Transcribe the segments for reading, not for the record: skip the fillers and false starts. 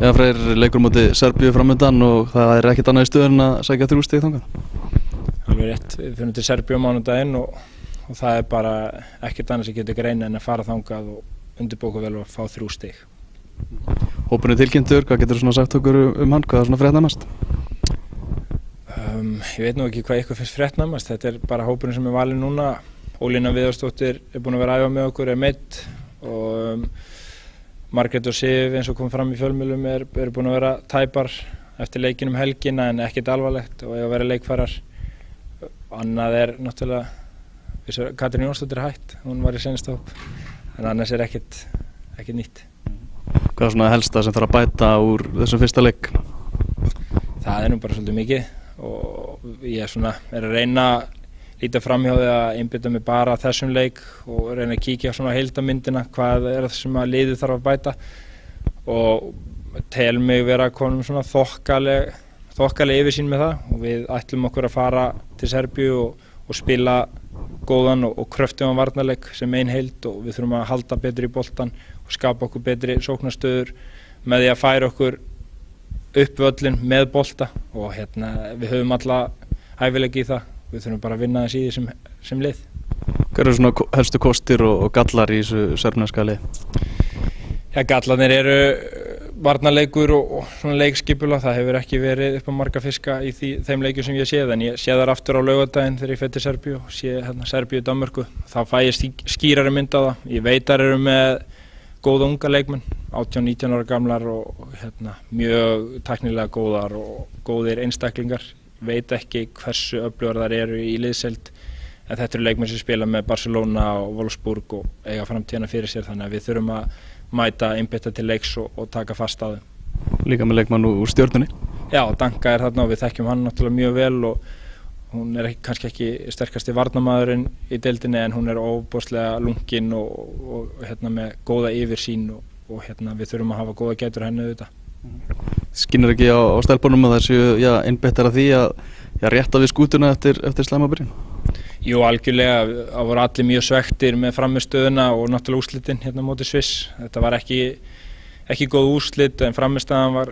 Já, Freyr, leikur móti Serbíu framöndan og það ekkert annað í stöðun að sækja 3 stig þangað. Alveg rétt, við fyrir til Serbíu á mánudaginn og það bara ekkert annað sem getur greina en að fara þangað og undirbúa vel og fá 3 stig. Hópurinn tilkynntur, hvað getur þú svona sagt okkur hann, hvað er svona fréttnæmast? Ég veit nú ekki hvað ykkur finnst fréttnæmast, þetta bara hópurinn sem valinn núna. Ólína Viðarsdóttir búin að vera að æfa með okkur, meidd og Margrét og Sif eins og kom fram í fjölmiðlum búin að vera tæpar eftir leikinn helgina en ekkert alvarlegt og eiga að vera leikfærar. Annað náttúrulega, Katrín Jónsdóttir hætt, hún var í seinasta hóp, en annars ekkert nýtt. Hvað er svona helsta sem þarf að bæta úr þessum fyrsta leik? Það nú bara svolítið mikið og ég er að reyna að líta fram hjá því að einbeita mig bara að þessum leik og reyna að kíkja svona á heildarmyndina, hvað það sem að liðið þarf að bæta og tel mig vera konum svona þokkaleg yfirsýn með það og við ætlum okkur að fara til Serbíu og spila góðan og kröftugan varnarleik sem ein heild og við þurfum að halda betur í boltan og skapa okkur betri sóknarstöður með því að færa okkur upp völlin með bolta og við höfum alla hæfileika í það. Við þurfum bara að vinna þess í því sem lið. Hvað eru svona helstu kostir og gallar í þessu serbneska lið? Ja, gallarnir eru varnarleikur og svona leikskipulag. Það hefur ekki verið upp á marga fiska í þeim leikjum sem ég séð, en ég sé þar aftur á laugardaginn þegar ég fer til Serbíu og sé Serbíu Danmörku. Þá fæ ég skýrari mynd á það. Ég veit að eru með góða unga leikmenn, 18-19 ára gamlar og mjög tæknilega góðar og góðir einstaklingar. Veit ekki hversu öflugar þær eru í liðsheild en þetta eru leikmenn sem spila með Barcelona og Wolfsburg og eiga framtíðina fyrir sér þannig að við þurfum að mæta einbeita til leiks og taka fast á þeim. Líka með leikmann úr Stjörnunni? Já, Danka þarna og við þekkjum hann náttúrulega mjög vel og hún kannski ekki sterkasti varnarmaðurinn í deildinni en hún ofboðslega lungin og með góða yfirsýn og við þurfum að hafa góða gætur henni auðvitað. Skynir ekki á stelpunum að það séu einbeittar að því að rétta við skútuna eftir slæmabyrjun? Jú, algjörlega. Það voru allir mjög svekktir með frammistöðuna og náttúrulega úrslitin móti Sviss. Þetta var ekki góð úrslit en frammistöðan var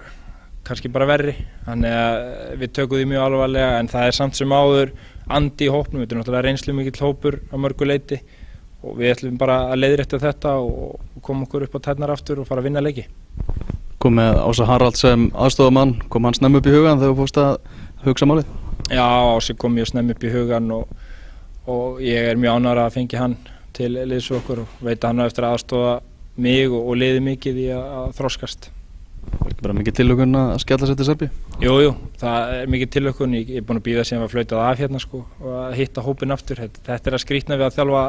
kannski bara verri. Þannig að við tökum því mjög alvarlega en það samt sem áður andi í hópnum. Þetta náttúrulega reynslu mikill hópur á mörgu leyti og við ætlum bara að leiðrétta þetta og koma okkur upp á tærnar aftur og fara að vinna leiki. Kom með Ása Harald sem aðstoðarmann, kom hann snemma upp í hugan þegar þú fórst að hugsa málið? Já, Ási kom mjög snemma upp í hugan og ég mjög ánægður að fengi hann til liðs okkur og veit að hann á eftir að aðstoða mig og liði mikið í að þroskast. Var ekki bara mikið tilhlökkun að skella sér til Serbíu? Jú, það mikið tilhlökkun. Ég búinn að bíða síðan var flautað af og að hitta hópinn aftur. Þetta að skrýtna við að þjálfa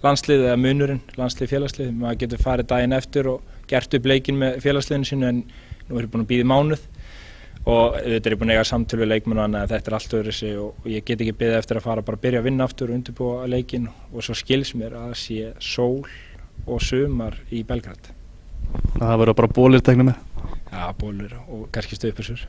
landslið eða munurinn, landslið félagslið. Maður getur farið daginn eftir og gert upp leikinn með félagsliðinu sínu en nú ég búinn að bíða mánuð og auðvitað búinn að eiga samtöl við leikmennina en þetta allt öðruvísi og ég get ekki beðið eftir að fara bara að byrja að vinna aftur og undirbúa leikinn og svo skils mér að sé sól og sumar í Belgrad. Það verður bara bólir teknir með? Já, bólir og kannski stuðpulsur.